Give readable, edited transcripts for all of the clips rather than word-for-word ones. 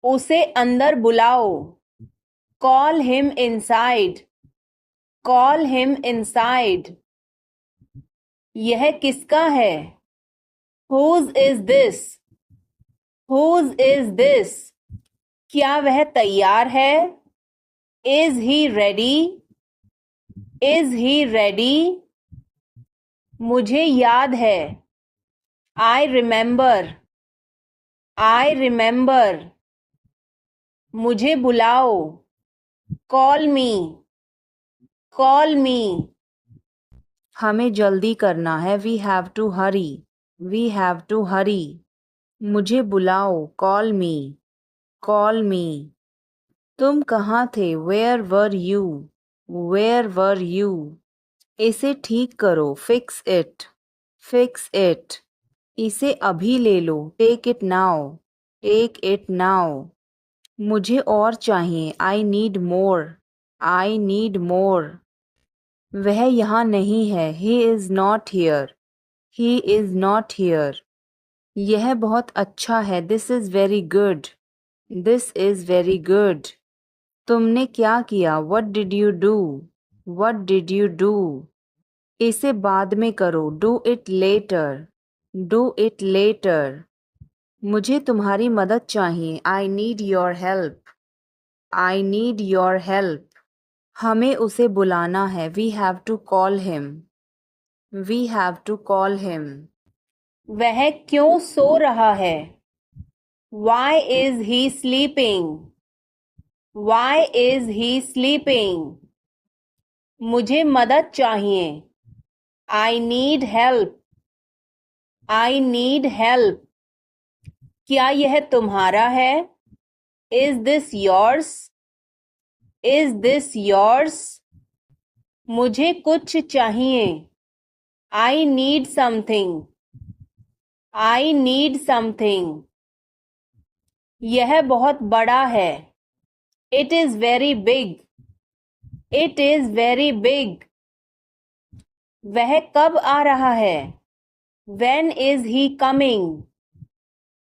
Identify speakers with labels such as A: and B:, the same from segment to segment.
A: उसे अंदर बुलाओ। Call him inside. Call him inside. यह किसका है? Whose is this? Whose is this? क्या वह तैयार है? Is he ready? Is he ready? मुझे याद है। I remember. I remember. मुझे बुलाओ। Call me. Call me. हमें जल्दी करना है। We have to hurry. We have to hurry. मुझे बुलाओ। Call me. Call me. तुम कहाँ थे? Where were you? Where were you? इसे ठीक करो। Fix it. Fix it. इसे अभी ले लो। Take it now. Take it now. मुझे और चाहिए। I need more. I need more. वह यहाँ नहीं है। He is not here. He is not here. यह बहुत अच्छा है। This is very good. This is very good. तुमने क्या किया? What did you do? What did you do? इसे बाद में करो। Do it later. Do it later. मुझे तुम्हारी मदद चाहिए। I need your help. I need your help. हमें उसे बुलाना है। We have to call him. We have to call him. वह क्यों सो रहा है? Why is he sleeping? Why is he sleeping? मुझे मदद चाहिए। I need help. I need help. क्या यह तुम्हारा है? Is this yours? Is this yours? मुझे कुछ चाहिए। I need something. I need something. यह बहुत बड़ा है। It is very big. It is very big. वह कब आ रहा है? When is he coming?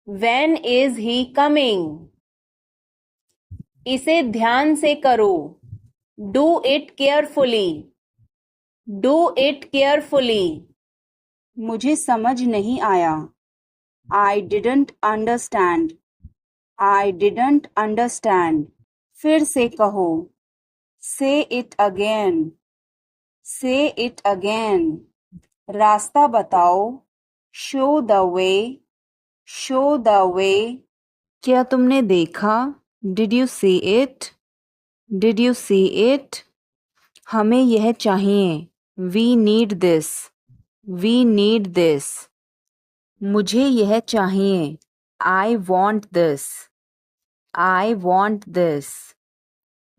A: When is he coming? इसे ध्यान से करो। Do it carefully. Do it carefully. मुझे समझ नहीं आया। I didn't understand. I didn't understand. फिर से कहो। Say it again. Say it again. रास्ता बताओ। Show the way. Show the way. क्या तुमने देखा? Did you see it? Did you see it? हमें यह चाहिए। We need this. We need this. मुझे यह चाहिए। I want this. I want this.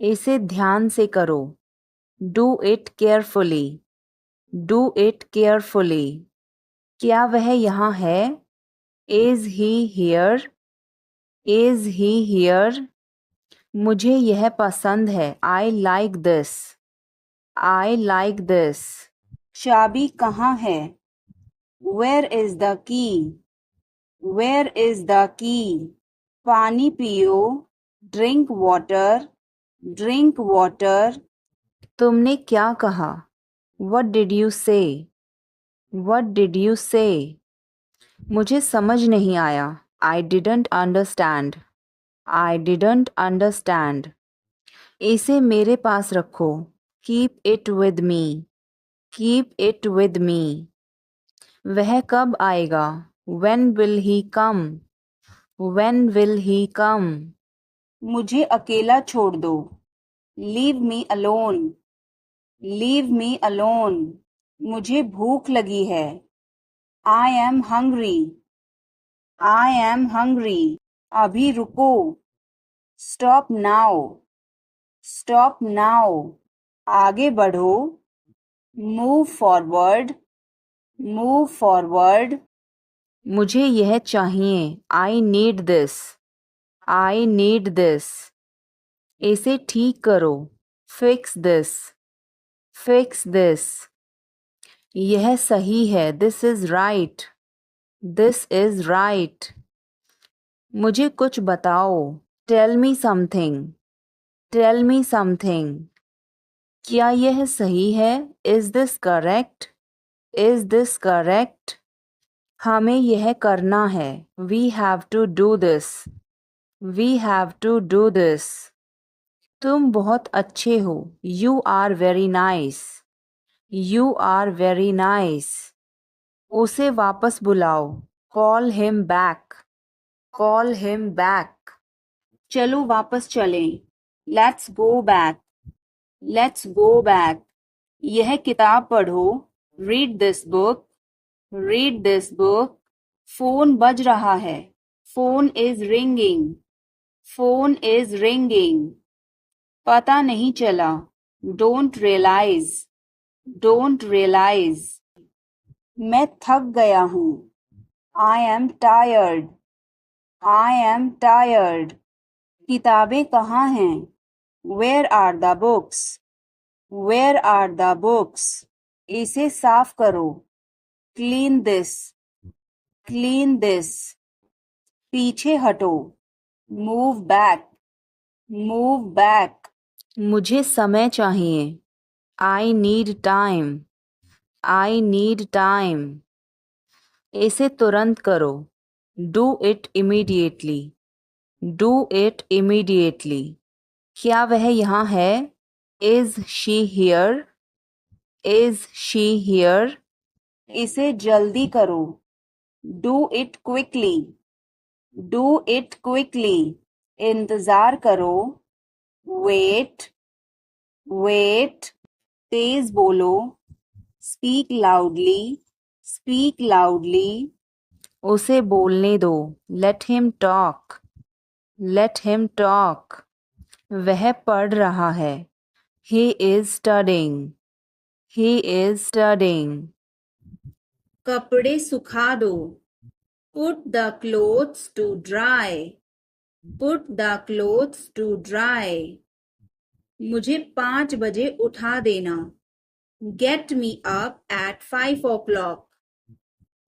A: इसे ध्यान से करो। Do it carefully. Do it carefully. क्या वह यहाँ है? Is he here? Is he here? मुझे यह पसंद है। I like this. I like this. चाबी कहाँ है? Where is the key? Where is the key? पानी पियो। Drink water. Drink water. तुमने क्या कहा? What did you say? What did you say? मुझे समझ नहीं आया। I didn't understand. I didn't understand. इसे मेरे पास रखो। Keep it with me. Keep it with me. वह कब आएगा? When will he come? When will he come? मुझे अकेला छोड़ दो। Leave me alone. Leave me alone. मुझे भूख लगी है। I am hungry. I am hungry. अभी रुको। Stop now. Stop now. आगे बढ़ो। Move forward. Move forward. मुझे यह चाहिए। I need this. I need this. इसे ठीक करो। Fix this. Fix this. यह सही है। This is right. This is right. मुझे कुछ बताओ। Tell me something, tell me something. क्या यह सही है? Is this correct? Is this correct? हमें यह करना है। We have to do this, we have to do this. तुम बहुत अच्छे हो। You are very nice, you are very nice. उसे वापस बुलाओ। Call him back, call him back. चलो वापस चलें। Let's go back, let's go back. यह किताब पढ़ो। Read this book, read this book. Phone बज रहा है। Phone is ringing, phone is ringing. पता नहीं चला। Don't realise, don't realise. मैं थक गया हूँ। I am tired, I am tired. किताबें कहाँ हैं? Where are the books, where are the books. इसे साफ करो। Clean this, clean this. पीछे हटो। Move back, move back. मुझे समय चाहिए। I need time, I need time. इसे तुरंत करो। Do it immediately, do it immediately. क्या वह यहाँ है? Is she here, is she here? इसे जल्दी करो। Do it quickly, do it quickly. इंतजार करो। Wait, wait. तेज बोलो। Speak loudly, speak loudly. उसे बोलने दो। Let him talk, let him talk. वह पढ़ रहा है। He is studying, he is studying. कपड़े सुखा दो। Put the clothes to dry, put the clothes to dry. मुझे 5 बजे उठा देना। Get me up at 5 o'clock,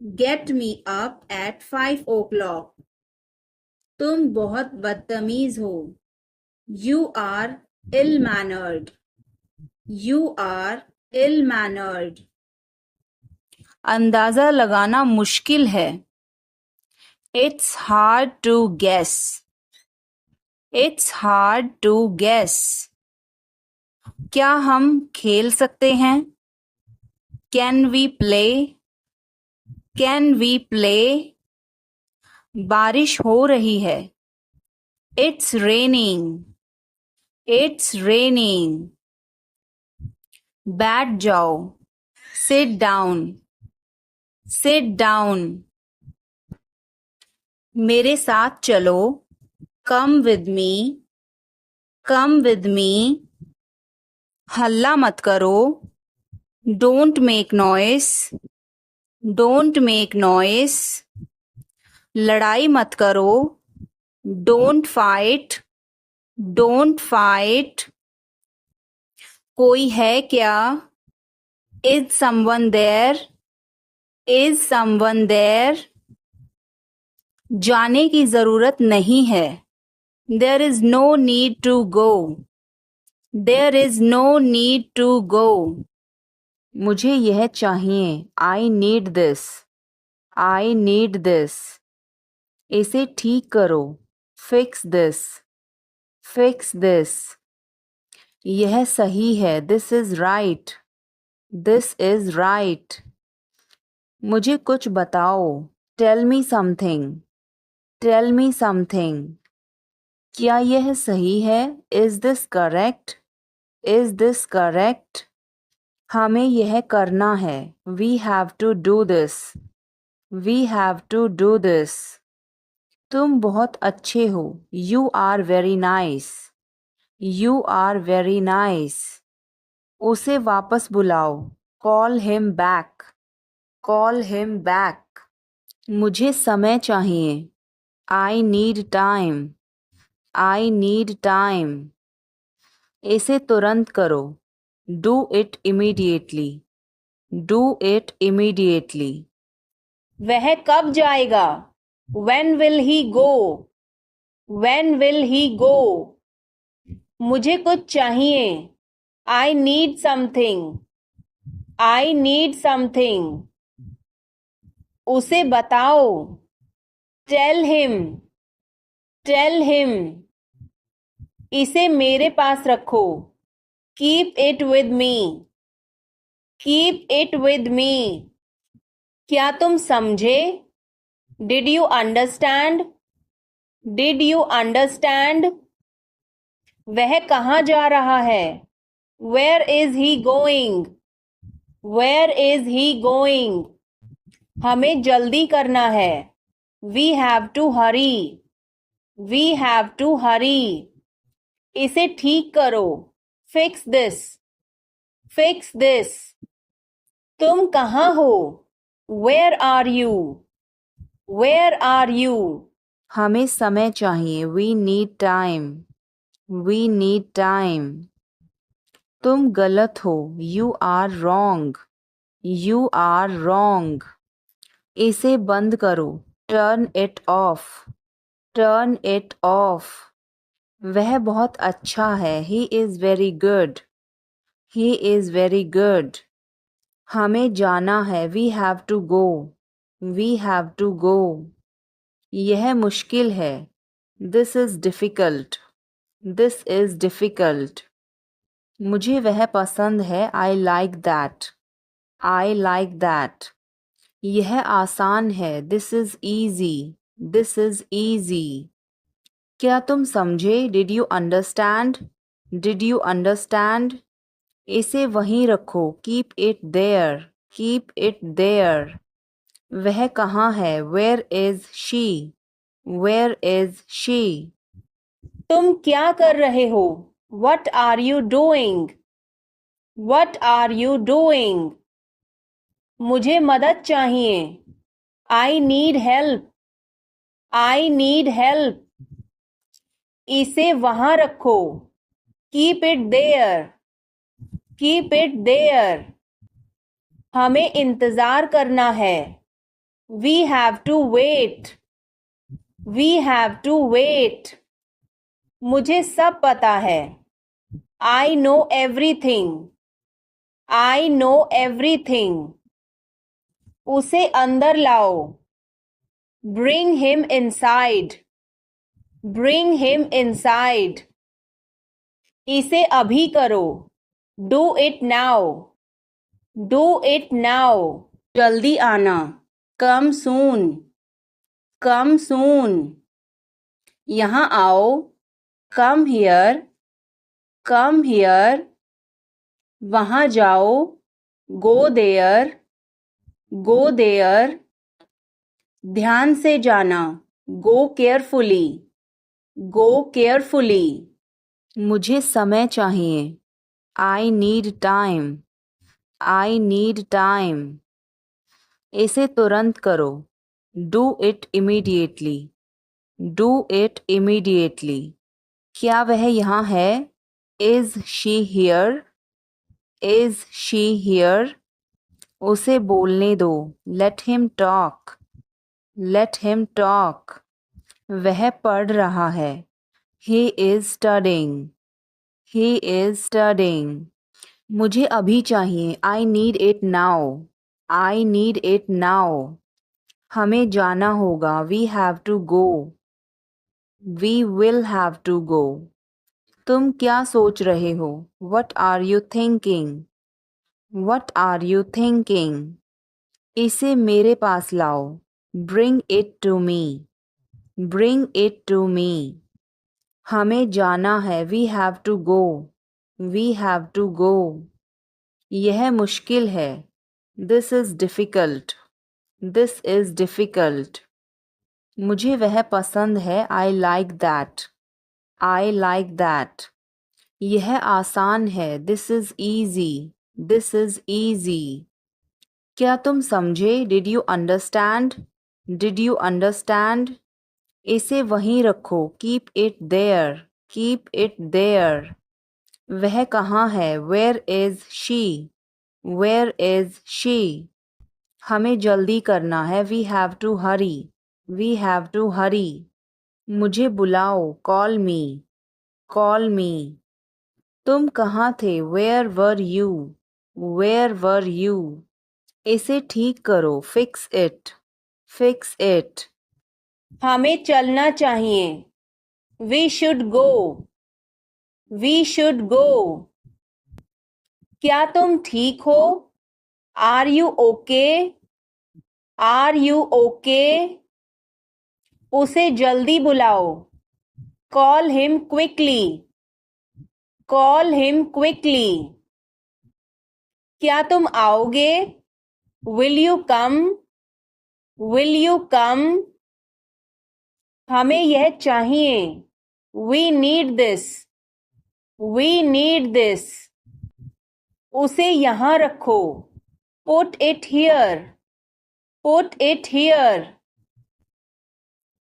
A: get me up at 5 o'clock। तुम बहुत बदतमीज हो। You are ill mannered, you are ill mannered. अंदाजा लगाना मुश्किल है। It's hard to guess, it's hard to guess. क्या हम खेल सकते हैं? Can we play, can we play? बारिश हो रही है। It's raining, it's raining. बैठ जाओ। Sit down, sit down. मेरे साथ चलो। Come with me, come with me. हल्ला मत करो। Don't make noise, don't make noise. लड़ाई मत करो। Don't fight, don't fight. कोई है क्या? Is someone there, is someone there? जाने की जरूरत नहीं है। There is no need to go, there is no need to go. मुझे यह चाहिए। I need this, I need this. इसे ठीक करो। Fix this, fix this. यह सही है। This is right, this is right. मुझे कुछ बताओ। Tell me something, tell me something. क्या यह सही है? Is this correct, is this correct? हमें यह करना है। We have to do this, we have to do this. तुम बहुत अच्छे हो। You are very nice, you are very nice. उसे वापस बुलाओ। Call him back, call him back. मुझे समय चाहिए। I need time, I need time. इसे तुरंत करो। Do it immediately, do it When will he go? मुझे कुछ चाहिए. I need something. I need something. उसे बताओ. Tell him. Tell him. इसे मेरे पास रखो. Keep it with me. Keep it with me. क्या तुम समझे? Did you understand? Did you understand? वह कहाँ जा रहा है? Where is he going? Where is he going? हमें जल्दी करना है. We have to hurry. We have to hurry. इसे ठीक करो. Fix this. Fix this. तुम कहाँ हो? Where are you? Where are you? हमें समय चाहिए. We need time. We need time. तुम गलत हो. You are wrong. You are wrong. इसे बंद करो. Turn it off. Turn it off. वह बहुत अच्छा है. He is very good. He is very good. हमें जाना है. We have to go. We have to go. यह मुश्किल है. This is difficult. This is difficult. मुझे वह पसंद है. I like that. I like that. यह आसान है. This is easy. This is easy. क्या तुम समझे? Did you understand? Did you understand? इसे वहीं रखो. Keep it there. Keep it there. वह कहाँ है? Where is she? Where is she? तुम क्या कर रहे हो? What are you doing? What are you doing? मुझे मदद चाहिए. I need help. I need help. इसे वहाँ रखो. Keep it there. Keep it there. हमें इंतज़ार करना है. We have to wait. We have to wait. मुझे सब पता है. I know everything. I know everything. उसे अंदर लाओ. Bring him inside. Bring him inside. इसे अभी करो. Do it now. Do it now. जल्दी आना. Come soon. Come soon. यहाँ आओ. Come here. Come here. वहाँ जाओ. Go there. Go there. ध्यान से जाना. Go carefully. Go carefully. मुझे समय चाहिए. I need time. I need time. इसे तुरंत करो. Do it immediately. Do it immediately. क्या वह यहाँ है? Is she here? Is she here? उसे बोलने दो. Let him talk. Let him talk. वह पढ़ रहा है. He is studying. He is studying. मुझे अभी चाहिए. I need it now. I need it now. हमें जाना होगा. We have to go. We will have to go. तुम क्या सोच रहे हो? What are you thinking? What are you thinking? इसे मेरे पास लाओ. Bring it to me. Bring it to me. हमें जाना है. We have to go. We have to go. यह मुश्किल है. This is difficult. This is difficult. मुझे वह पसंद है. I like that. I like that. यह आसान है. This is easy. This is easy. क्या तुम समझे? Did you understand? Did you understand? इसे वहीं रखो. Keep it there. Keep it there. वह कहाँ है? Where is she? Where is she? हमें जल्दी करना है. We have to hurry. We have to hurry. मुझे बुलाओ, कॉल मी, कॉल मी। तुम कहाँ थे, where were you, where were you. इसे ठीक करो, फिक्स इट, फिक्स इट। हमें चलना चाहिए, we should go, we should go. क्या तुम ठीक हो, are you okay, are you okay. उसे जल्दी बुलाओ, call him quickly, call him quickly. क्या तुम आओगे, will you come, will you come. हमें यह चाहिए, we need this, we need this. उसे यहाँ रखो, put it here, put it here.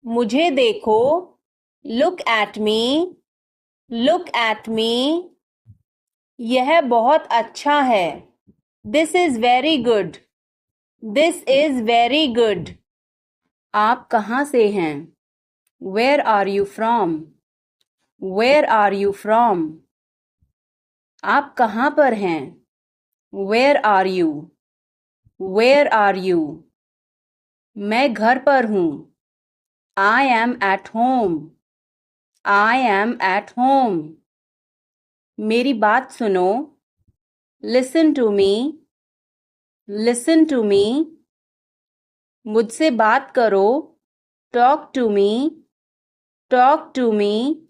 A: मुझे देखो, look at me, look at me. यह बहुत अच्छा है, this is very good, this is very good. आप कहाँ से हैं, where are you from, where are you from. आप कहाँ पर हैं, where are you, where are you. मैं घर पर हूँ, I am at home, I am at home. मेरी बात सुनो, listen to me, listen to me. मुझसे बात करो, talk to me, talk to me.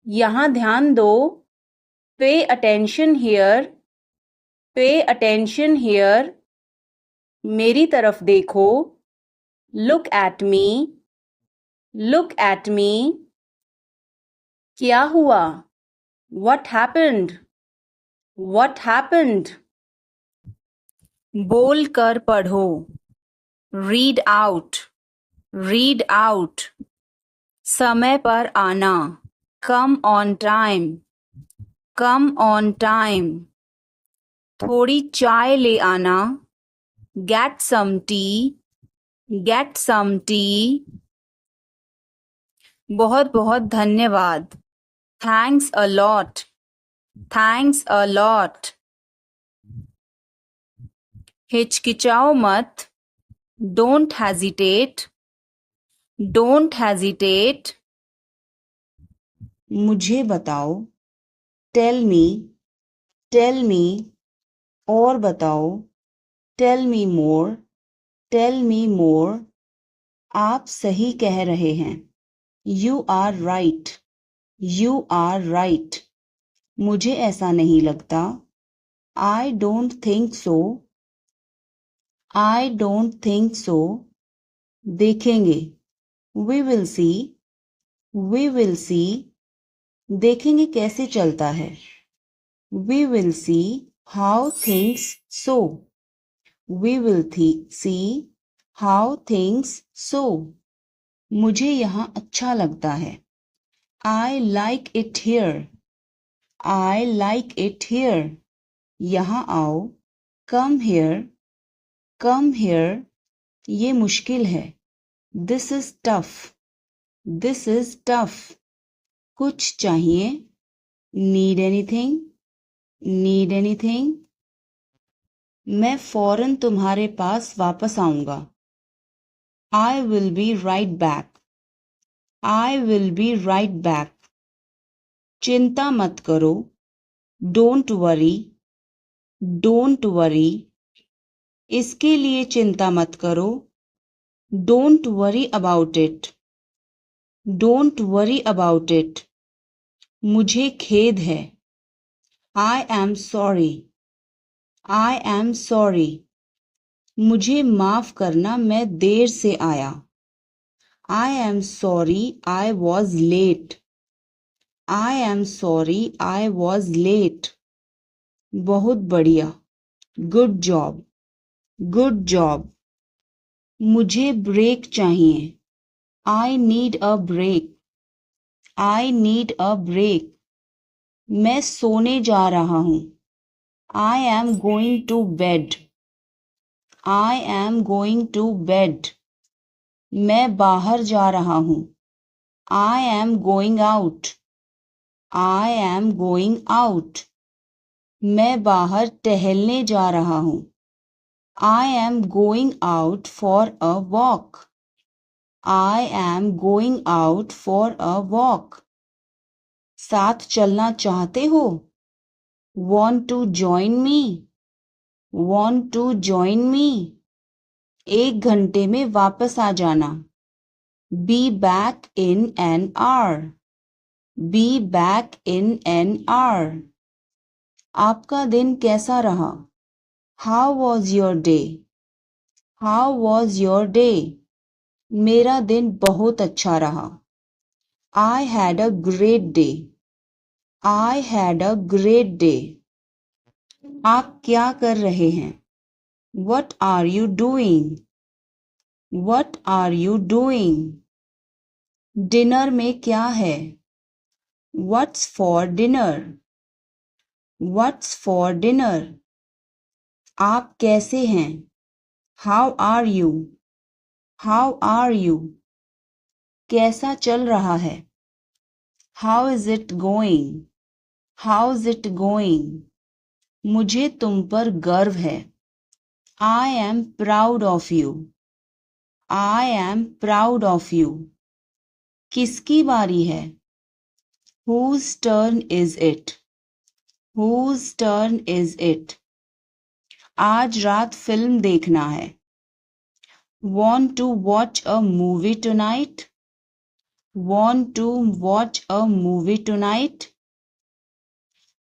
A: यहाँ ध्यान दो, pay attention here, pay attention here. मेरी तरफ देखो, look at me, look at मी। क्या हुआ, व्हाट हैपेंड, व्हाट हैपेंड। बोल कर पढ़ो, रीड आउट, रीड आउट। समय पर आना, come on time, come on time. थोड़ी चाय ले आना, get some tea, get some tea. बहुत बहुत धन्यवाद, thanks a lot, thanks a lot. हिचकिचाओ मत, डोंट हेजिटेट, डोंट हेजिटेट। मुझे बताओ, टेल मी, टेल मी। और बताओ, टेल मी मोर, टेल मी मोर। आप सही कह रहे हैं, you are right, you are right. मुझे ऐसा नहीं लगता, I don't think so, I don't think so. देखेंगे, we will see, we will see. देखेंगे कैसे चलता है, we will see how things so, we will see how things so. मुझे यहाँ अच्छा लगता है, I like it here, I like it here. यहाँ आओ, कम हियर, कम हियर। ये मुश्किल है, this is tough, this is tough. कुछ चाहिए, नीड एनीथिंग, नीड एनीथिंग। मैं फौरन तुम्हारे पास वापस आऊंगा, I will be right back, I will be right back. चिंता मत करो, डोंट वरी, डोंट वरी। इसके लिए चिंता मत करो, don't worry about it, don't worry about it. मुझे खेद है, I am sorry, I am sorry. मुझे माफ करना, मैं देर से आया, I am sorry I was late, I am sorry I was late. बहुत बढ़िया, गुड जॉब, गुड जॉब। मुझे ब्रेक चाहिए, I need a break, I need a break. मैं सोने जा रहा हूँ, I am going to bed, I am going to bed. मैं बाहर जा रहा हूँ,
B: I am going out. I am going out. मैं बाहर टहलने जा रहा हूँ. I am going out for a walk. I am going out for a walk. साथ चलना चाहते हो? Want to join me? Want to join me? 1 घंटे में वापस आ जाना. Be back in an hour. Be back in an hour. आपका दिन कैसा रहा? How was your day? How was your day? मेरा दिन बहुत अच्छा रहा. I had a great day. I had a great day. आप क्या कर रहे हैं? What are you doing? What are you doing? Dinner में क्या है? What's for dinner? What's for dinner? आप कैसे हैं? How are you? How are you? कैसा चल रहा है? How is it going? How's it going? मुझे तुम पर गर्व है. I am proud of you. I am proud of you. किसकी बारी है? Whose turn is it? Whose turn is it? आज रात फिल्म देखना है. Want to watch a movie tonight? Want to watch a movie tonight?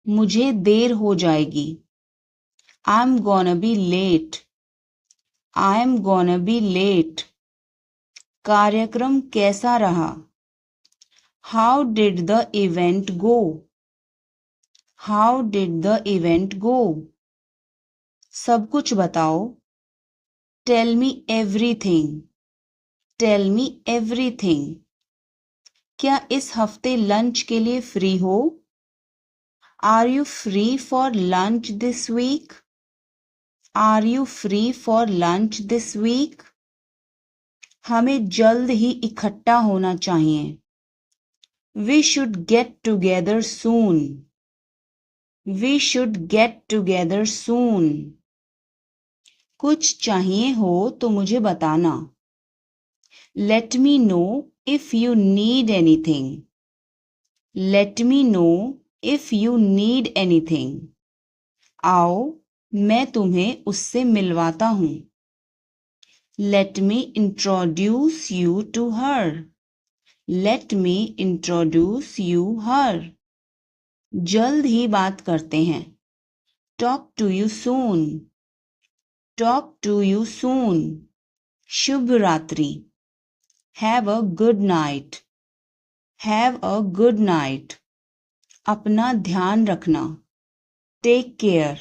B: मुझे देर हो जाएगी. I'm gonna be late. I'm gonna be late. कार्यक्रम कैसा रहा? How did the event go? How did the event go? सब कुछ बताओ. Tell me everything. Tell me everything. क्या इस हफ्ते लंच के लिए फ्री हो? Are you free for lunch this week? Are you free for lunch this week? हमें जल्द ही इकट्ठा होना चाहिए. We should get together soon. We should get together soon. कुछ चाहिए हो तो मुझे बताना. Let me know if you need anything. Let me know if you need anything. आओ मैं तुम्हें उससे मिलवाता हूँ. Let me introduce you to her. Let me introduce you her. जल्द ही बात करते हैं. Talk to you soon. Talk to you soon. शुभ रात्रि. Have a good night. Have a good night. अपना ध्यान रखना. Take care.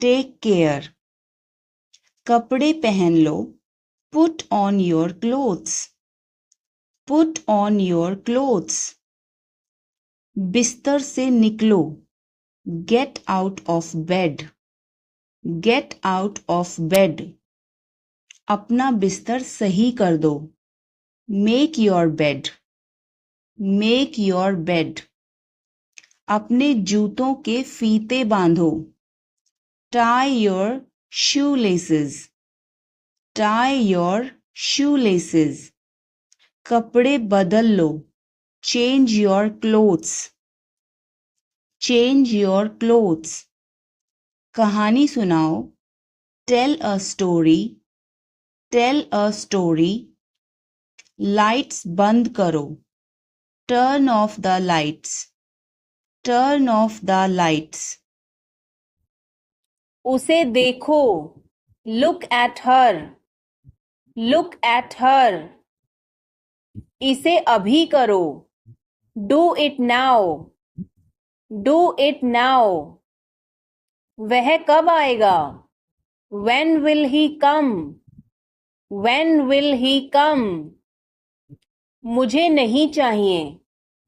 B: Take care. कपड़े पहन लो. Put on your clothes. Put on your clothes. बिस्तर से निकलो. Get out of bed. Get out of bed. अपना बिस्तर सही कर दो. Make your bed. Make your bed. अपने जूतों के फीते बांधो. Tie your shoelaces. Tie your shoelaces. कपड़े बदल लो. Change your clothes. Change your clothes. कहानी सुनाओ. Tell a story. Tell a story. Lights बंद करो. Turn off the lights. Turn off the lights.
A: उसे देखो. Look at her. Look at her. इसे अभी करो. Do it now. Do it now. वह कब आएगा? When will he come? When will he come? मुझे नहीं चाहिए.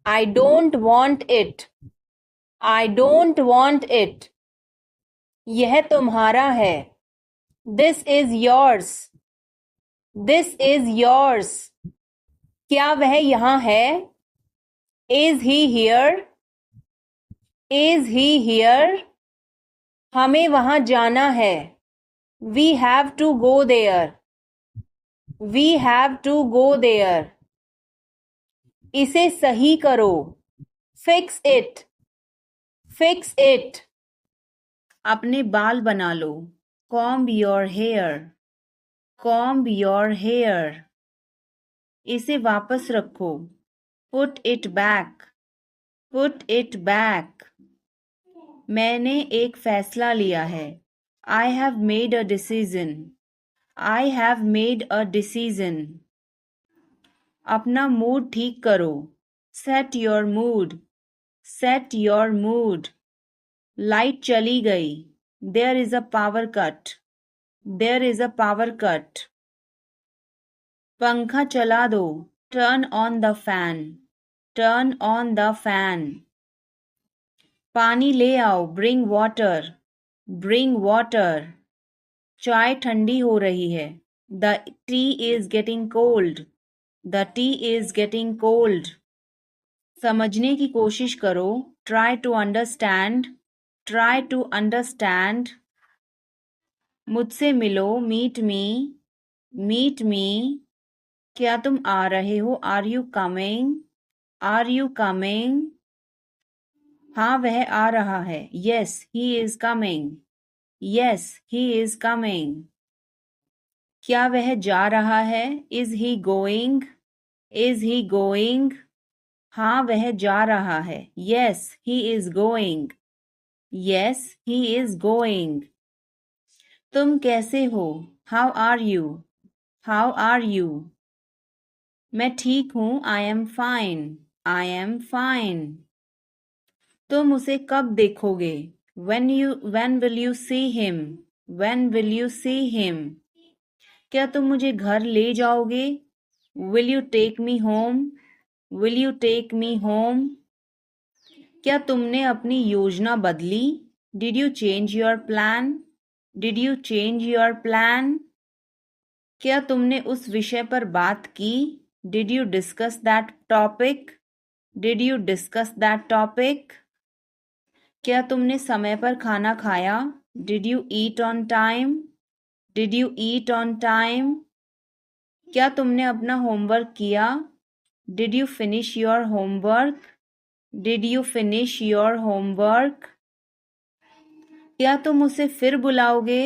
A: I don't want it. I don't want it. यह तुम्हारा है. This is yours. This is yours. क्या वह यहाँ है? Is he here? Is he here? हमें वहां जाना है। We have to go there. We have to go there. इसे सही करो। Fix it. Fix it. अपने बाल बना लो। Comb your hair. Comb your hair. इसे वापस रखो। Put it back. Put it back. मैंने एक फैसला लिया है। I have made a decision. I have made a decision. अपना मूड ठीक करो। Set your mood. Set your mood. Light चली गई। There is a power cut. There is a power cut. पंखा चला दो। Turn on the fan. Turn on the fan. पानी ले आओ। Bring water. Bring water. चाय ठंडी हो रही है। The tea is getting cold. The tea is getting cold. समझने की कोशिश करो। Try to understand. Try to understand. मुझसे मिलो। Meet me. Meet me. क्या तुम आ रहे हो? Are you coming? Are you coming? हाँ वह आ रहा है। Yes, he is coming. Yes, he is coming. क्या वह जा रहा है? Is he going? Is he going? हाँ वह जा रहा है। Yes, he is going. Yes, he is going. तुम कैसे हो? How are you? How are you? मैं ठीक हूँ। I am fine. I am fine. तुम उसे कब देखोगे? When will you see him? When will you see him? क्या तुम मुझे घर ले जाओगे? Will you take me home? Will you take me home? क्या तुमने अपनी योजना बदली? Did you change your plan? Did you change your plan? क्या तुमने उस विषय पर बात की? Did you discuss that topic? Did you discuss that topic? क्या तुमने समय पर खाना खाया? Did you eat on time? Did you eat on time? क्या तुमने अपना होमवर्क किया? Did you finish your homework? Did you finish your homework? क्या तुम उसे फिर बुलाओगे?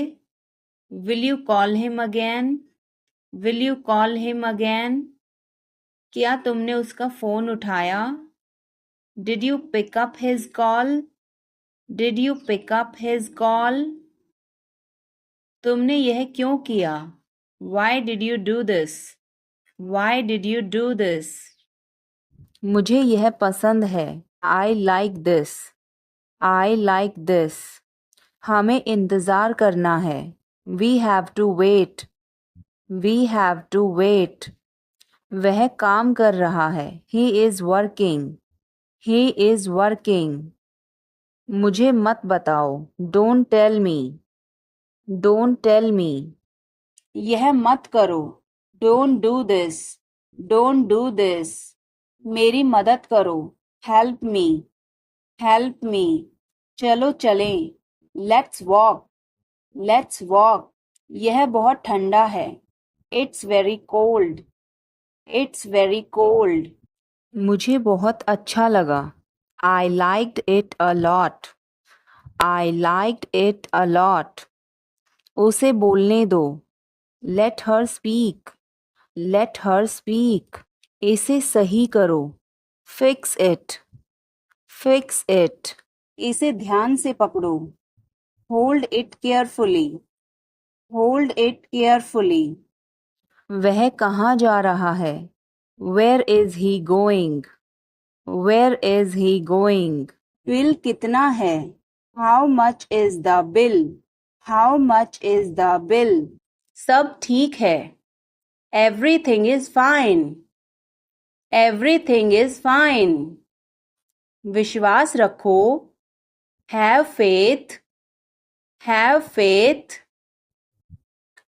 A: Will you call him again? Will you call him again? क्या तुमने उसका फोन उठाया? Did you pick up his call? Did you pick up his call? तुमने यह क्यों किया? Why did you do this? Why did you do this? मुझे यह पसंद है। I like this. I like this. हमें इंतज़ार करना है। We have to wait. We have to wait. वह काम कर रहा है। He is working. He is working. मुझे मत बताओ। Don't tell me. Don't tell me. यह मत करो। Don't do this. Don't do this. मेरी मदद करो। Help me. Help me. चलो चलें। Let's walk. Let's walk. यह बहुत ठंडा है। It's very cold. It's very cold. मुझे बहुत अच्छा लगा। I liked it a lot. I liked it a lot. उसे बोलने दो। Let her speak. Let her speak. इसे सही करो। Fix it. Fix it. इसे ध्यान से पकड़ो। Hold it carefully. Hold it carefully. वह कहाँ जा रहा है? Where is he going? Where is he going? Bill कितना है? How much is the bill? How much is the bill? सब ठीक है। Everything is fine. Everything is fine. विश्वास रखो। Have faith. Have faith.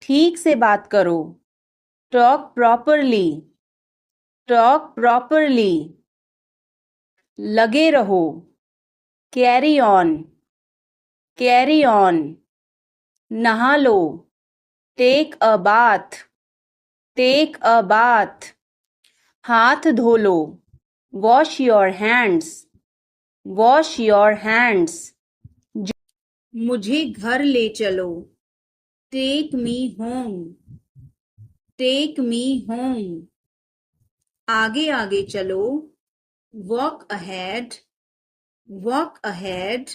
A: ठीक से बात करो। Talk properly. Talk properly. लगे रहो. Carry on. Carry on. नहा लो. Take a bath. Take a bath. हाथ धो लो. Wash your hands. Wash your hands. मुझे घर ले चलो. Take me home. Take me home. आगे आगे चलो. Walk ahead. Walk ahead.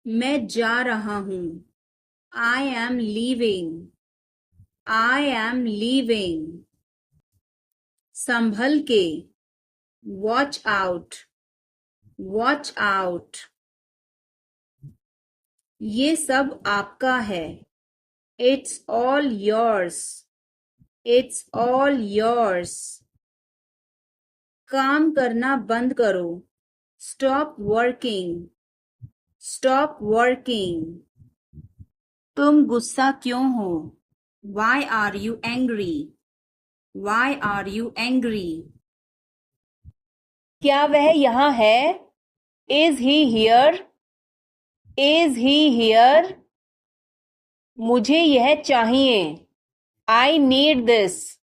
A: मैं जा रहा हूँ. I am leaving. I am leaving. संभल के. Watch out. Watch out. ये सब आपका है. It's all yours. It's all yours. काम करना बंद करो. Stop working. Stop working. तुम गुस्सा क्यों हो? Why are you angry? Why are you angry? क्या वह यहाँ है? Is he here? Is he here? मुझे यह चाहिए. I need this.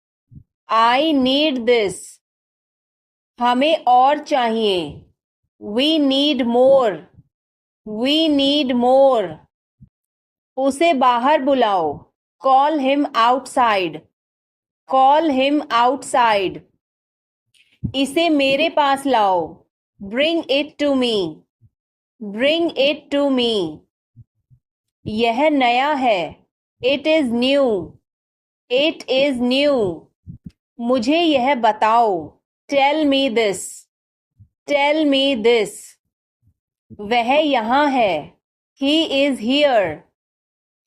A: I need this. हमें और चाहिए. We need more. We need more. उसे बाहर बुलाओ. Call him outside. Call him outside. इसे मेरे पास लाओ. Bring it to me. Bring it to me. यह नया है. It is new. It is new. मुझे यह बताओ. Tell me this. Tell me this. वह यहाँ है. He is here.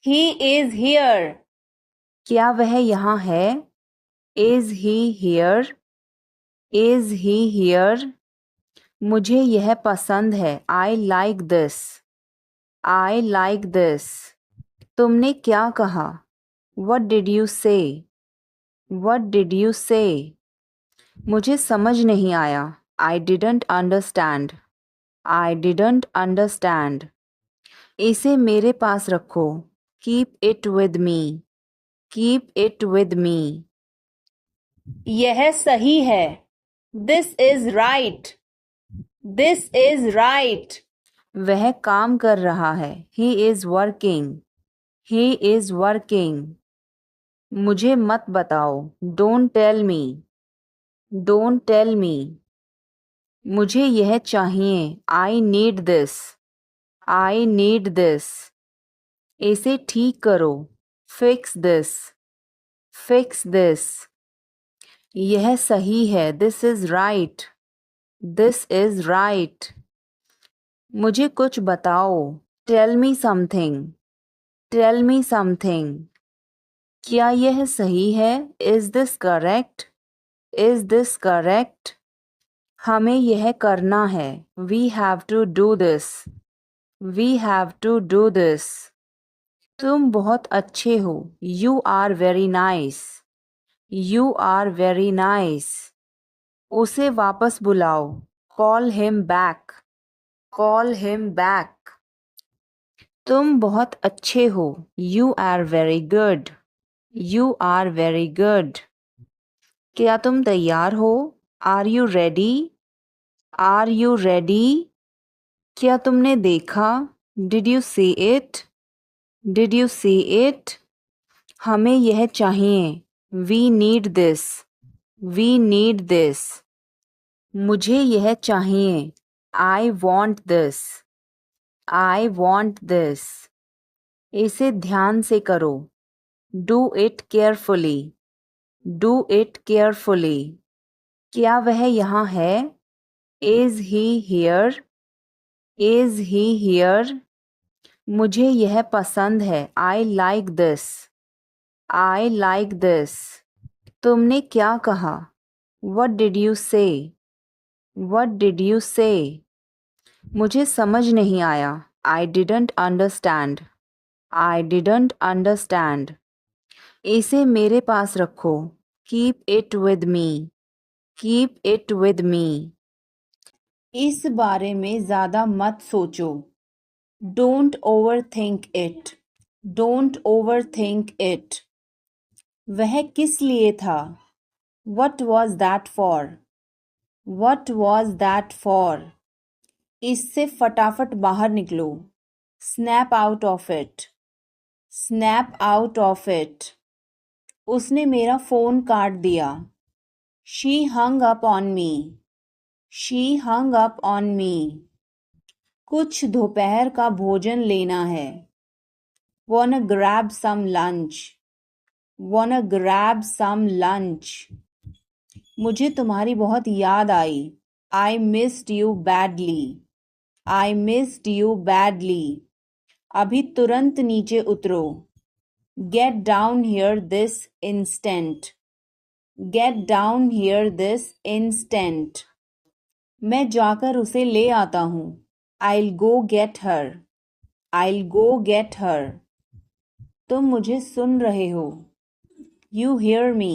A: He is here. क्या वह यहाँ है? Is he here? Is he here? मुझे यह पसंद है. I like this. I like this. तुमने क्या कहा? What did you say? What did you say? मुझे समझ नहीं आया. I didn't understand. I didn't understand. इसे मेरे पास रखो. Keep it with me. Keep it with me. यह सही है. This is right. This is right. वह काम कर रहा है. He is working. He is working. मुझे मत बताओ. Don't tell me. Don't tell me. मुझे यह चाहिए. I need this. I need this. इसे ठीक करो. Fix this. Fix this. यह सही है. This is right. This is right. मुझे कुछ बताओ. Tell me something. Tell me something. क्या यह सही है? Is this correct? Is this correct? हमें यह करना है. We have to do this. We have to do this. तुम बहुत अच्छे हो. You are very nice. You are very nice. उसे वापस बुलाओ. Call him back. Call him back. तुम बहुत अच्छे हो. You are very good. You are very good. क्या तुम तैयार हो? Are you ready? Are you ready? क्या तुमने देखा? Did you see it? Did you see it? हमें यह चाहिए. We need this. We need this. मुझे यह चाहिए. I want this. I want this. इसे ध्यान से करो. Do it carefully. Do it carefully. क्या वह यहाँ है? Is he here? Is he here? मुझे यह पसंद है. I like this. I like this. तुमने क्या कहा? What did you say? What did you say? मुझे समझ नहीं आया. I didn't understand. I didn't understand. इसे मेरे पास रखो. Keep it with me, keep it with me. इस बारे में ज़्यादा मत सोचो, don't over think it, don't over think it. वह किस लिए था, what was that for, what was that for. इससे फटाफट बाहर निकलो, snap out of it, snap out of it. उसने मेरा फोन काट दिया, she hung up on me, she hung up on me. कुछ दोपहर का भोजन लेना है, wanna grab some lunch, wanna grab some lunch। मुझे तुम्हारी बहुत याद आई, I missed you badly, I missed you badly। अभी तुरंत नीचे उतरो, get down here this instant, get down here this instant। मैं जाकर उसे ले आता हूँ, I'll go get her, I'll go get her। तुम मुझे सुन रहे हो, You hear me,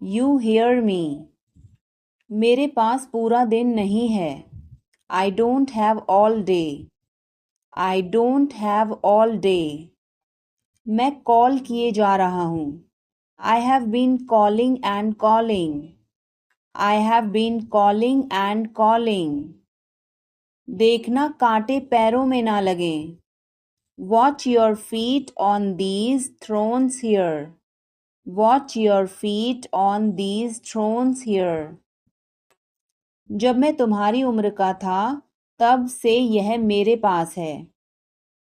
A: You hear me। मेरे पास पूरा दिन नहीं है, I don't have all day, I don't have all day। मैं कॉल किए जा रहा हूँ, I have been calling and calling, I have been calling and calling। देखना कांटे पैरों में ना लगें, Watch your feet on these thrones here, Watch your feet on these thrones here। जब मैं तुम्हारी उम्र का था तब से यह मेरे पास है,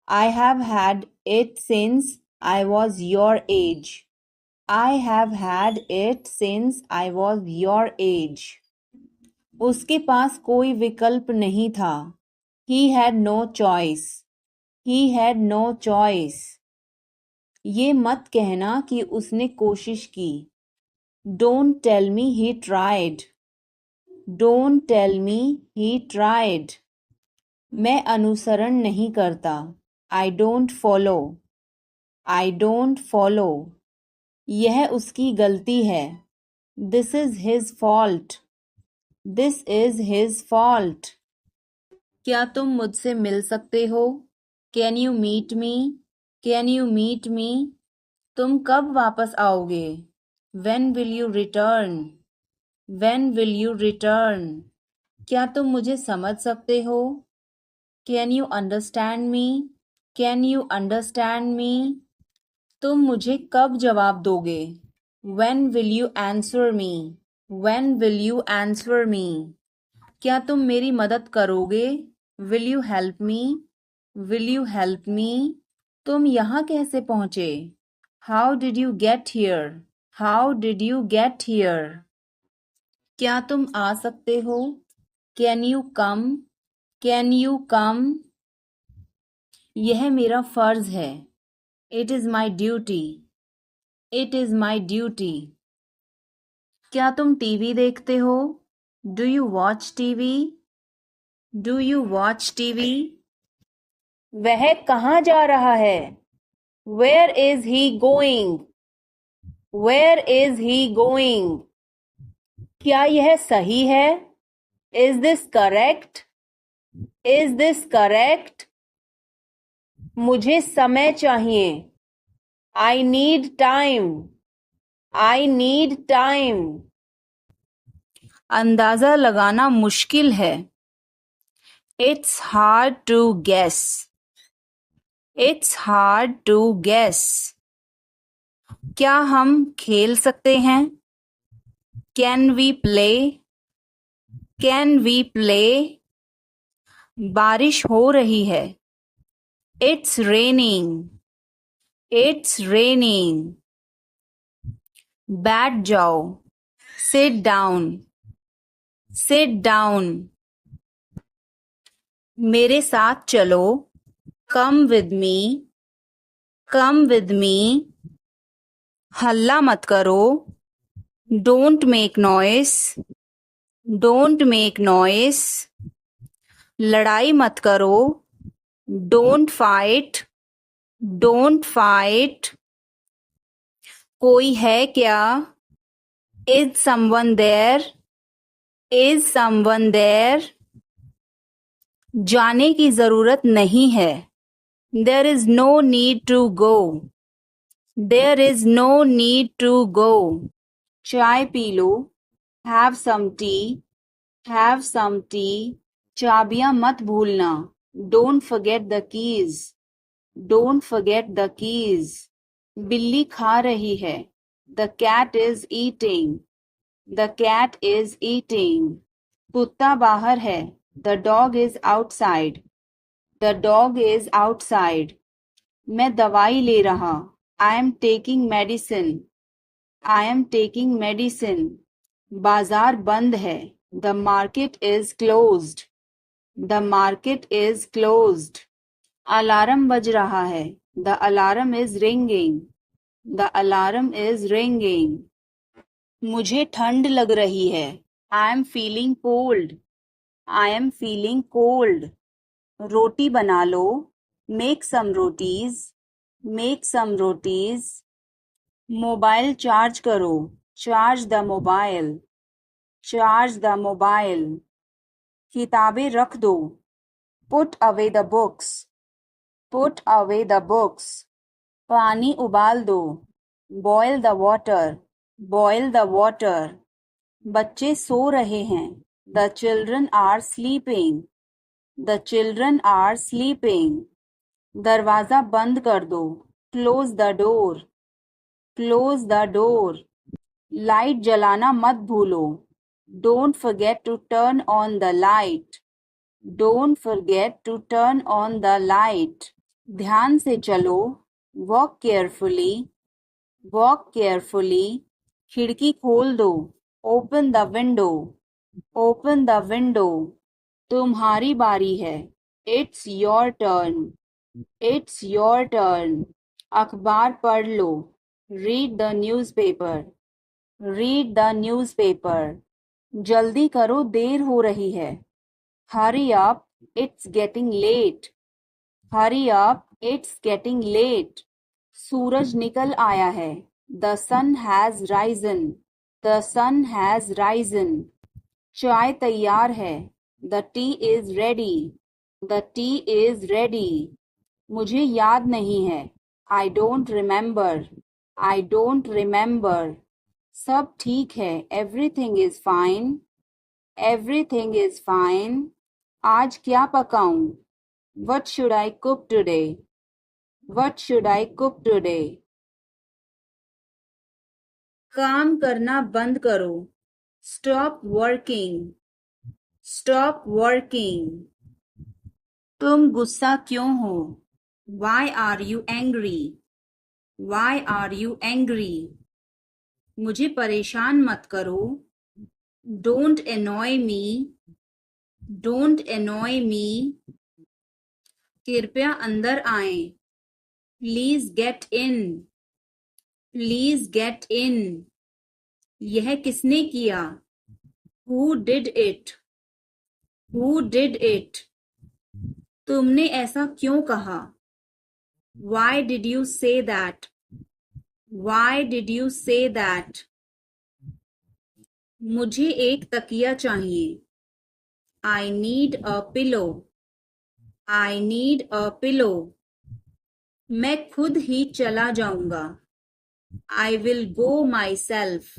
A: I have had it since I was your age, I have had it since I was your age। उसके पास कोई विकल्प नहीं था, He had no choice, He had no choice। ये मत कहना कि उसने कोशिश की, Don't tell me he tried, Don't tell me he tried। मैं अनुसरण नहीं करता, I don't follow, I don't follow। यह उसकी गलती है, This is his fault, This is his fault। क्या तुम मुझसे मिल सकते हो, Can you meet me, Can you meet me। तुम कब वापस आओगे, When will you return, When will you return। क्या तुम मुझे समझ सकते हो, Can you understand me, Can you understand me। तुम मुझे कब जवाब दोगे, When will you answer me, When will you answer me। क्या तुम मेरी मदद करोगे, Will you help me, Will you help me। तुम यहाँ कैसे पहुँचे, How did you get here, How did you get here। क्या तुम आ सकते हो, Can you come, Can you come। यह मेरा फर्ज है, It is my duty, It is my duty। क्या तुम टीवी देखते हो, Do you watch TV, Do you watch TV। वह कहाँ जा रहा है, Where is he going, Where is he going। क्या यह सही है, Is this correct, Is this correct। मुझे समय चाहिए, I need time, I need time। अंदाजा लगाना मुश्किल है, It's hard to guess, It's hard to guess। क्या हम खेल सकते हैं, Can we play, Can we play। बारिश हो रही है, It's raining, It's raining। बैठ जाओ, Sit down, Sit down। मेरे साथ चलो, Come with me, Come with me। हल्ला मत करो, Don't make noise, Don't make noise। लड़ाई मत करो, Don't fight, Don't fight। कोई है क्या, Is someone there? Is someone there? जाने की जरूरत नहीं है. There is no need to go. There is no need to go. चाय P low. Have some tea. Have some tea. चाबियां मत भूलना. Don't forget the keys. Don't forget the keys. बिल्ली खा रही है. The cat is eating. The cat is eating. कुत्ता बाहर है. The dog is outside. The dog is outside. मैं दवाई ले रहा. I am taking medicine. I am taking medicine. बाजार बंद है. The market is closed. The market is closed. Alarm बज रहा है. The alarm is ringing. The alarm is ringing. मुझे ठंड लग रही है. I am feeling cold. I am feeling cold. रोटी बना लो. Make some rotis. Make some rotis. Mobile charge करो. Charge the mobile. Charge the mobile. किताबें रख दो. Put away the books. Put away the books. पानी उबाल दो. Boil the water. Boil the water. बच्चे सो रहे हैं. The children are sleeping. The children are sleeping. दरवाजा बंद कर दो. Close the door. Close the door. Light जलाना मत भूलो. Don't forget to turn on the light. Don't forget to turn on the light. ध्यान से चलो. Walk carefully. Walk carefully. खिड़की खोल दो. Open the window. Open the window. तुम्हारी बारी है. It's your turn. It's your turn. अखबार पढ़ लो. Read the newspaper. Read the newspaper. जल्दी करो, देर हो रही है. Hurry up, it's getting late. Hurry up, it's getting late. सूरज निकल आया है. The sun has risen. The sun has risen. चाय तैयार है. The tea is ready. The tea is ready. मुझे याद नहीं है. I don't remember. I don't remember. सब ठीक है. Everything is fine. Everything is fine. आज क्या पकाऊं? What should I cook today? What should I cook today? काम करना बंद करो. Stop working. Stop working. तुम गुस्सा क्यों हो? Why are you angry? Why are you angry? मुझे परेशान मत करो. Don't annoy me. Don't annoy me. कृपया अंदर आएं. Please get in. Please get in. यह किसने किया? Who did it? Who did it? तुमने ऐसा क्यों कहा? Why did you say that? Why did you say that? मुझे एक तकिया चाहिए. I need a pillow. I need a pillow. मैं खुद ही चला जाऊंगा. I will go myself.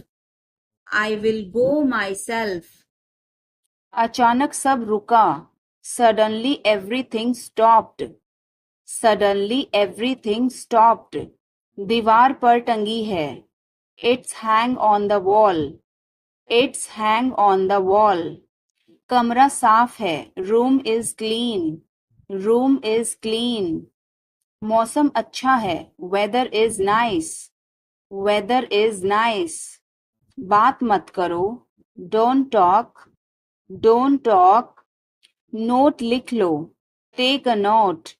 A: I will go myself. अचानक सब रुका. Suddenly everything stopped. Suddenly everything stopped. दीवार पर टंगी है. It's hang on the wall. It's hang on the wall. कमरा साफ है. Room is clean. Room is clean. मौसम अच्छा है. Weather is nice. Weather is nice. बात मत करो. Don't talk. Don't talk. Note लिख लो. Take a note.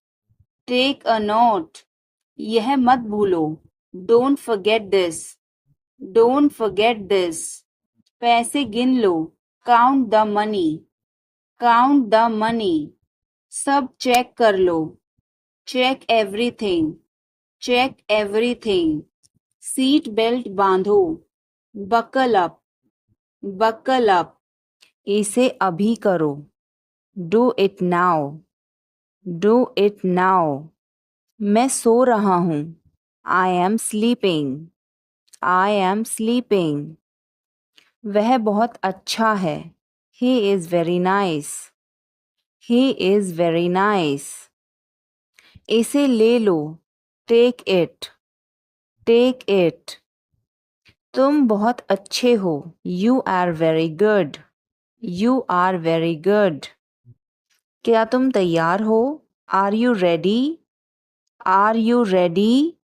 A: Take a note. यह मत भूलो. Don't forget this. Don't forget this. पैसे गिन लो. Count the money. Count the money. सब चेक कर लो. Check everything. Check everything. Seat belt बांधो. Buckle up. buckle up,
B: इसे अभी करो, do it now, do it now. मैं सो रहा हूँ, I am sleeping, I am sleeping. वह बहुत अच्छा है, he is very nice, he is very nice. इसे ले लो, take it, take it. तुम बहुत अच्छे हो, you are very good, you are very good. क्या तुम तैयार हो, are you ready, are you ready?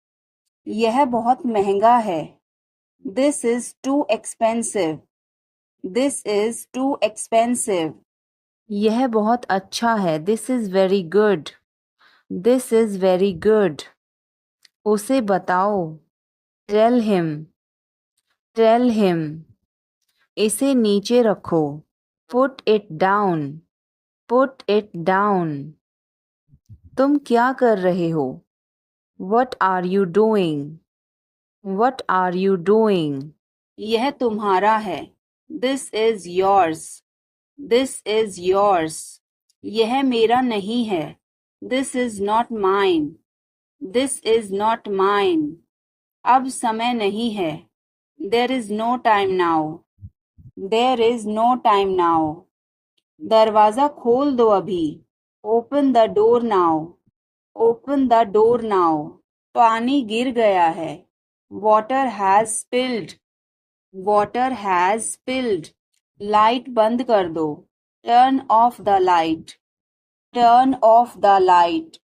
A: यह बहुत महंगा है, this is too expensive, this is too expensive.
B: यह बहुत अच्छा है, this is very good, this is very good. उसे बताओ, tell him, tell him. इसे नीचे रखो, put it down, put it down. तुम क्या कर रहे हो, what are you doing, what are you doing?
A: यह तुम्हारा है, this is yours, this is yours. यह मेरा नहीं है, this is not mine, this is not mine. अब समय नहीं है, there is no time now, there is no time now. दरवाजा खोल दो अभी, open the door now, open the door now. पानी गिर गया है, water has spilled, water has spilled. Light बंद कर दो, turn off the light, turn off the light.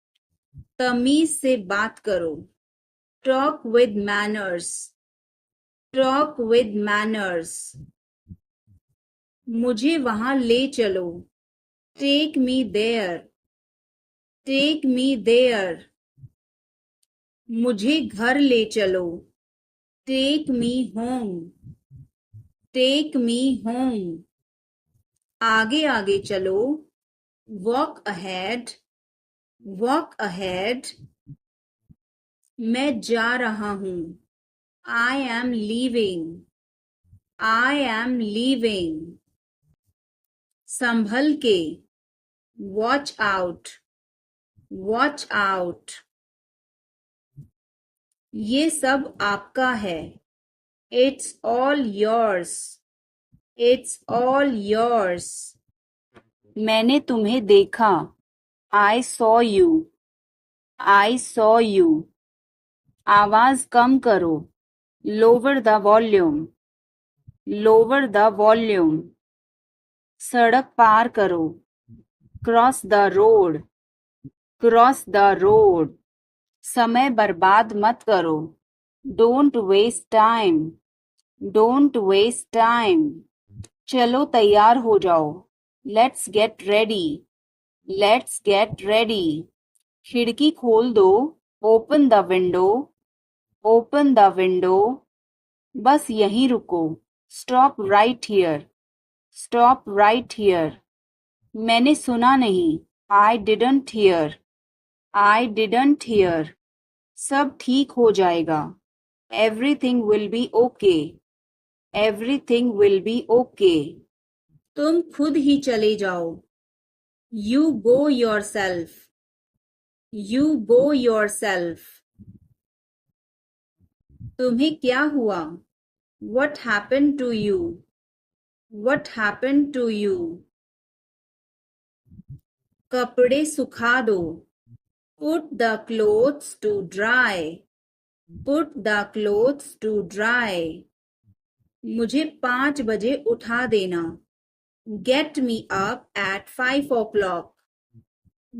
A: तमीज से बात करो, talk with manners, talk with manners. मुझे वहां ले चलो, take me there, take me there. मुझे घर ले चलो, take me home, take me home. आगे आगे चलो, walk ahead, walk ahead. मैं जा रहा हूँ, I am leaving, I am leaving. संभल के, watch out, watch out. ये सब आपका है, it's all yours, it's all yours. मैंने तुम्हें देखा, I saw you, I saw you. आवाज कम करो, lower the volume, lower the volume. सड़क पार करो, cross the road, cross the road. समय बर्बाद मत करो, don't waste time, don't waste time. चलो तैयार हो जाओ, let's get ready, let's get ready. खिड़की खोल दो, open the window, open the window. बस यहीं रुको, stop right here, stop right here. मैंने सुना नहीं, I didn't hear, I didn't hear. सब ठीक हो जाएगा, everything will be okay, everything will be okay. तुम खुद ही चले जाओ, you go yourself, you go yourself. तुम्हें क्या हुआ, what happened to you, what happened to you. कपड़े सुखा दो, put the clothes to dry, put the clothes to dry. मुझे 5 बजे उठा देना, get me up at 5 o'clock,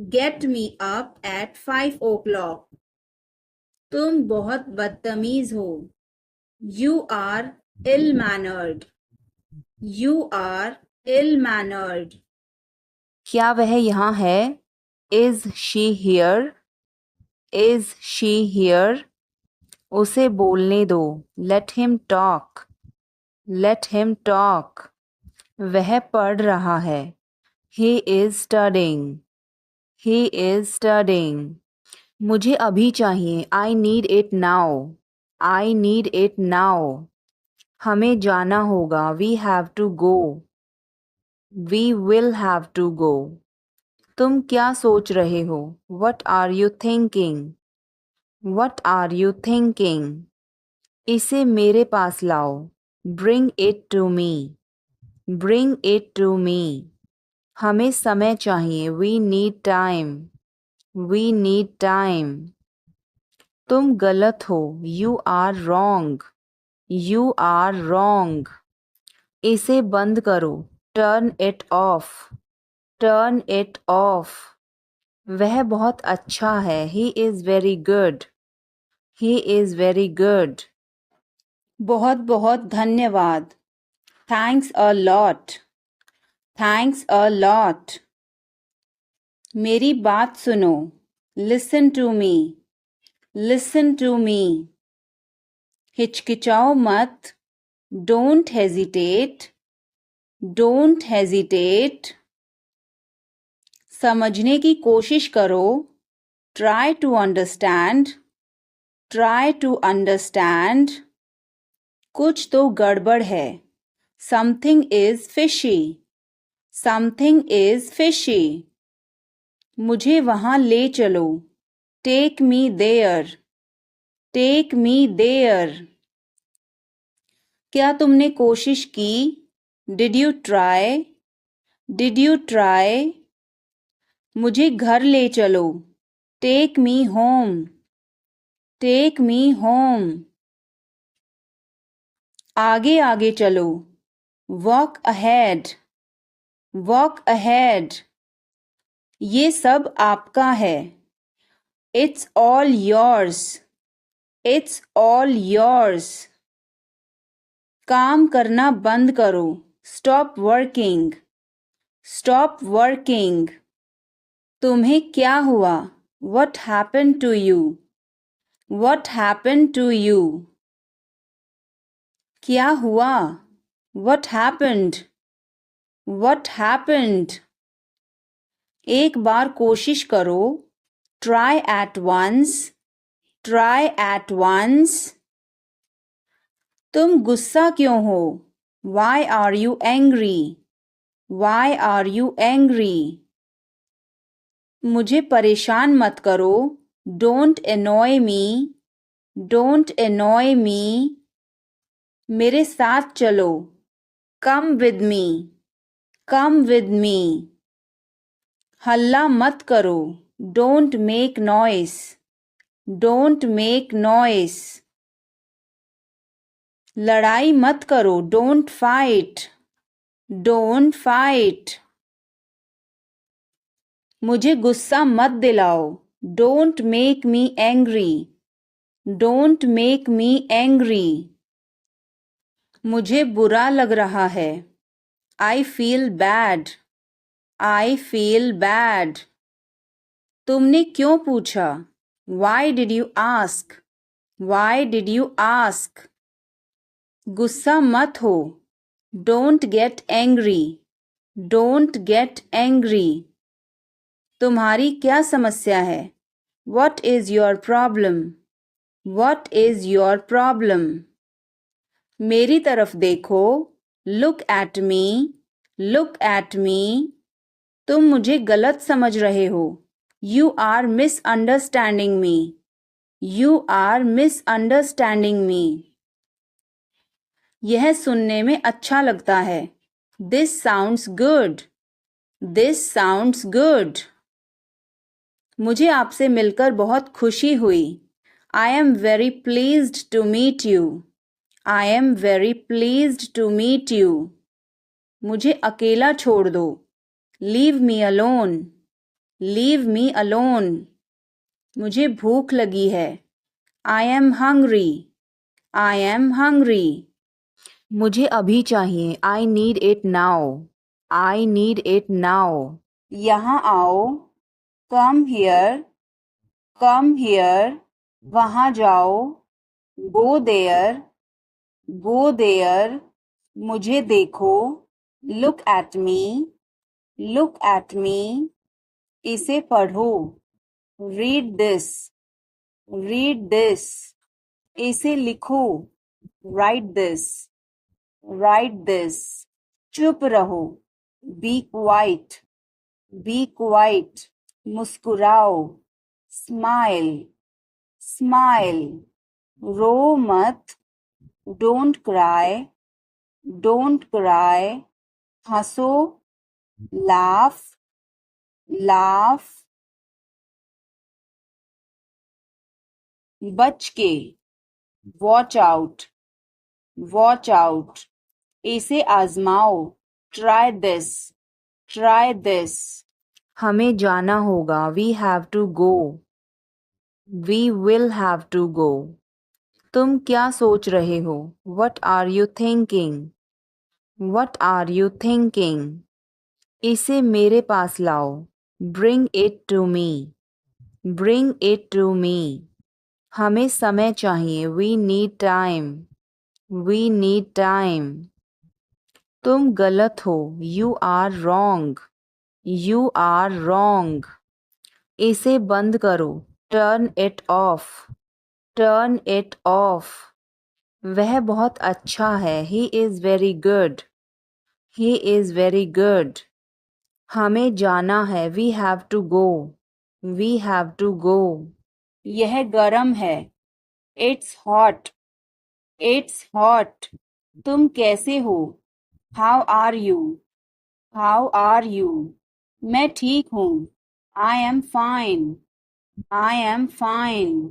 A: get me up at 5 o'clock. तुम बहुत बदतमीज हो, you are ill-mannered, you are ill-mannered. क्या वह यहाँ है, is she here, is she here. उसे बोलने दो, let him talk, let him talk. वह पढ़ रहा है, he is studying, he is studying. मुझे अभी चाहिए, I need it now, I need it now. हमें जाना होगा. We have to go. We will have to go. तुम क्या सोच रहे हो? What are you thinking? What are you thinking? इसे मेरे पास लाओ. Bring it to me. Bring it to me. हमें समय चाहिए. We need time. We need time. तुम गलत हो. You are wrong. You are wrong. इसे बंद करो. Turn it off. Turn it off. वह बहुत अच्छा है. He is very good. He is very good. बहुत बहुत धन्यवाद. Thanks a lot. Thanks a lot. मेरी बात सुनो. Listen to me. Listen to me. हिचकिचाओ मत. Don't hesitate. Don't hesitate. समझने की कोशिश करो. Try to understand. Try to understand. कुछ तो गड़बड़ है. Something is fishy. Something is fishy. मुझे वहाँ ले चलो. Take me there. Take me there. क्या तुमने कोशिश की? Did you try? Did you try? मुझे घर ले चलो. Take me home. Take me home. आगे आगे चलो. Walk ahead. Walk ahead. ये सब आपका है. It's all yours. It's all yours. काम करना बंद करो. Stop working. Stop working. तुम्हें क्या हुआ? What happened to you? What happened to you? क्या हुआ? What happened? What happened? एक बार कोशिश करो. Try at once. Try at once. तुम गुस्सा क्यों हो? Why are you angry? Why are you angry? मुझे परेशान मत करो. Don't annoy me. Don't annoy me. मेरे साथ चलो. Come with me. Come with me. हल्ला मत करो. Don't make noise. Don't make noise. लड़ाई मत करो. Don't fight. Don't fight. मुझे गुस्सा मत दिलाओ. Don't make me angry. Don't make me angry. मुझे बुरा लग रहा है. I feel bad. I feel bad. तुमने क्यों पूछा? Why did you ask? Why did you ask? गुस्सा मत हो. Don't get angry. Don't get angry. तुम्हारी क्या समस्या है? What is your problem? What is your problem? मेरी तरफ देखो. Look at me. Look at me. तुम मुझे गलत समझ रहे हो. You are misunderstanding me. You are misunderstanding me. यह सुनने में अच्छा लगता है. This sounds good. This sounds good. मुझे आपसे मिलकर बहुत खुशी हुई. I am very pleased to meet you. I am very pleased to meet you. मुझे अकेला छोड़ दो. Leave me alone. Leave me alone. मुझे भूख लगी है. I am hungry. I am hungry. मुझे अभी चाहिए. I need it now. I need it now. यहाँ आओ. Come here. Come here. वहाँ जाओ. Go there. Go there. मुझे देखो. Look at me. Look at me. इसे पढ़ो. Read this. Read this. इसे लिखो. Write this. राइट दिस, चुप रहो, बी क्वाइट, बी क्वाइट, मुस्कुराओ, स्माइल, स्माइल, रो मत, डोंट क्राई, डोंट क्राई, हंसो, लाफ, लाफ, बच के, वॉच आउट, वॉच आउट, इसे आजमाओ, ट्राई दिस, ट्राई दिस, हमें जाना होगा, we have to go, we will have to go, तुम क्या सोच रहे हो, what are you thinking, what are you thinking, इसे मेरे पास लाओ, bring it to me, bring it to me, हमें समय चाहिए, we need time, we need time, तुम गलत हो, you are wrong, you are wrong, इसे बंद करो, turn it off, turn it off, वह बहुत अच्छा है, he is very good, he is very good, हमें जाना है, we have to go, we have to go, यह गर्म है, इट्स हॉट, इट्स हॉट, तुम कैसे हो, how are you, how are you, मैं ठीक हूँ, I am fine, I am fine,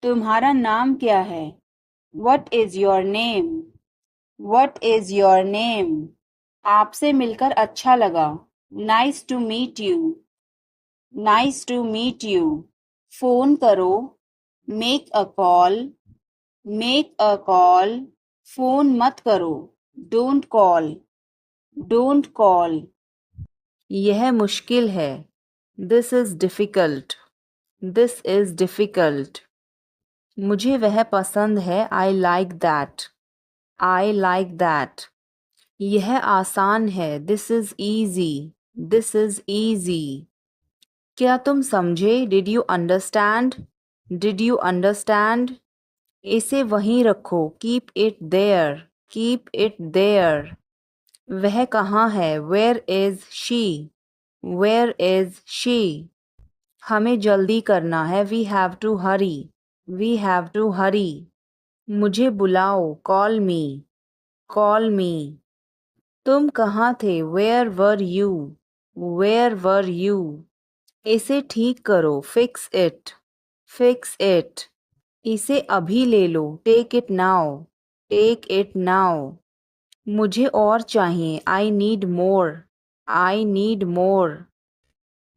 A: तुम्हारा नाम क्या है, what is your name, what is your name, आपसे मिलकर अच्छा लगा, nice to meet you, nice to meet you, phone करो, make a call, make a call, phone मत करो, डोंट कॉल, डोंट कॉल, यह मुश्किल है, this is difficult, this is difficult, मुझे वह पसंद है, I like that, I like that, यह आसान है, this is easy, this is easy, क्या तुम समझे, did you understand, did you understand, इसे वहीं रखो, keep it there, keep it there, वह कहाँ है, where is she, where is she, हमें जल्दी करना है, we have to hurry, we have to hurry, मुझे बुलाओ, कॉल मी, कॉल मी, तुम कहाँ थे, where were you, where were you, इसे ठीक करो, फिक्स इट, फिक्स इट, इसे अभी ले लो, take it now, take it now, मुझे और चाहिए, I need more, I need more,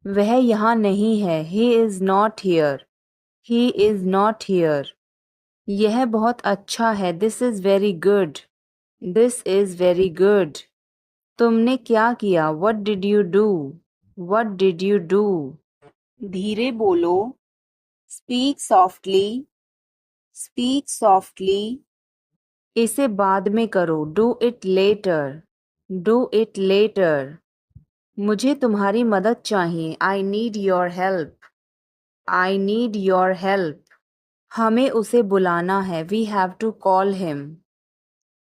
A: वह यहाँ नहीं है, he is not here, he is not here, यह बहुत अच्छा है, this is very good, this is very good, तुमने क्या किया, what did you do, what did you do, धीरे बोलो, स्पीक सॉफ्टली, स्पीक सॉफ्टली, इसे बाद में करो, do it later, do it later, मुझे तुम्हारी मदद चाहिए, I need your help, I need your help, हमें उसे बुलाना है, we have to call him,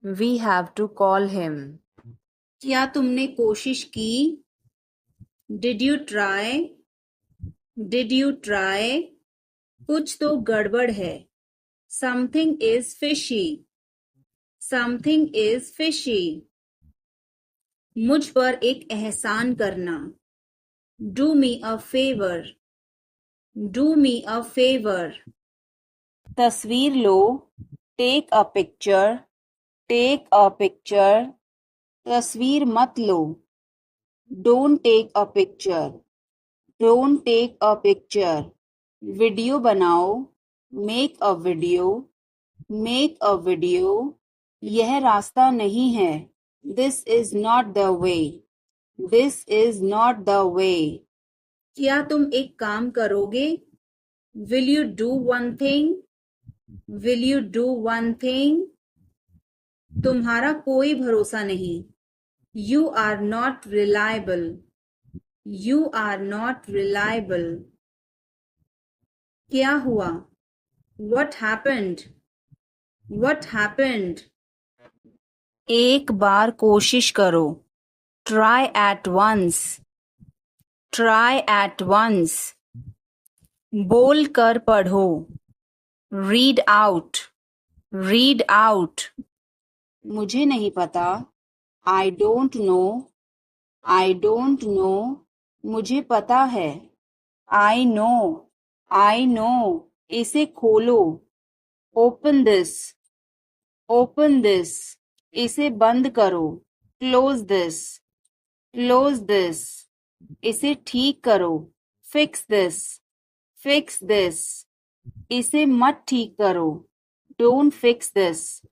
A: we have to call him, क्या तुमने कोशिश की, did you try, did you try, कुछ तो गड़बड़ है, something is fishy, something is fishy, मुझ पर एक एहसान करना, do me a favour, do me a favour, तस्वीर लो, take a picture, take a picture, तस्वीर मत लो, don't take a picture, don't take a picture, video बनाओ, make a video, make a video, यह रास्ता नहीं है, this is not the way, this is not the way, क्या तुम एक काम करोगे, will you do one thing, will you do one thing, तुम्हारा कोई भरोसा नहीं, you are not reliable, you are not reliable, क्या हुआ, what happened, what happened, एक बार कोशिश करो. Try at once. Try at once. बोल कर पढ़ो. Read out. Read out. मुझे नहीं पता. I don't know. I don't know. मुझे पता है. I know. I know. इसे खोलो. Open this. Open this. इसे बंद करो. Close this. Close this. इसे ठीक करो. Fix this. Fix this. इसे मत ठीक करो. Don't fix this.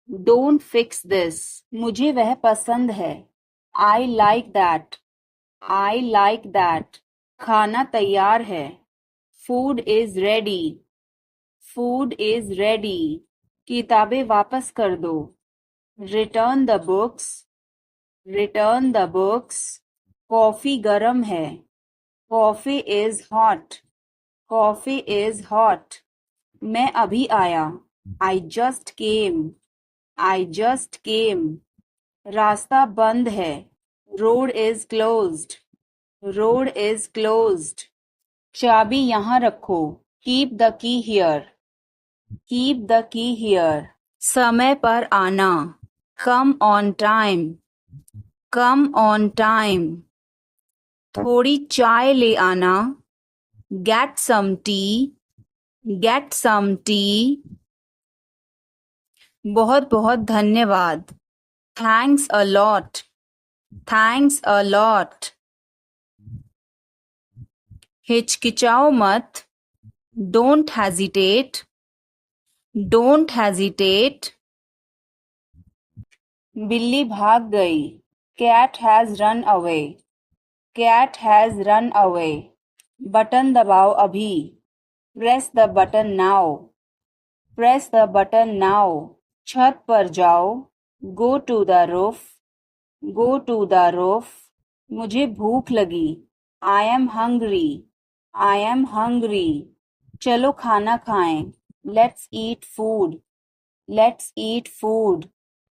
A: Don't fix this. मुझे वह पसंद है. I like that. I like that. खाना तैयार है. Food is ready. Food is ready. किताबें वापस कर दो. Return the books. Return the books. Coffee गरम है. Coffee is hot. Coffee is hot. मैं अभी आया. I just came. I just came. रास्ता बंद है. Road is closed. Road is closed. चाबी यहाँ रखो. Keep the key here. Keep the key here. समय पर आना. Come on time. Come on time. थोड़ी चाय ले आना. Get some tea. Get some tea. बहुत बहुत धन्यवाद. Thanks a lot. Thanks a lot. हिचकिचाओ मत. Don't hesitate. Don't hesitate. बिल्ली भाग गई. Cat has run away. Cat has run away. Button दबाओ अभी. Press the button now. Press the button now. छत पर जाओ. Go to the roof. Go to the roof. मुझे भूख लगी. I am hungry. I am hungry. चलो खाना खाएं. Let's eat food. Let's eat food.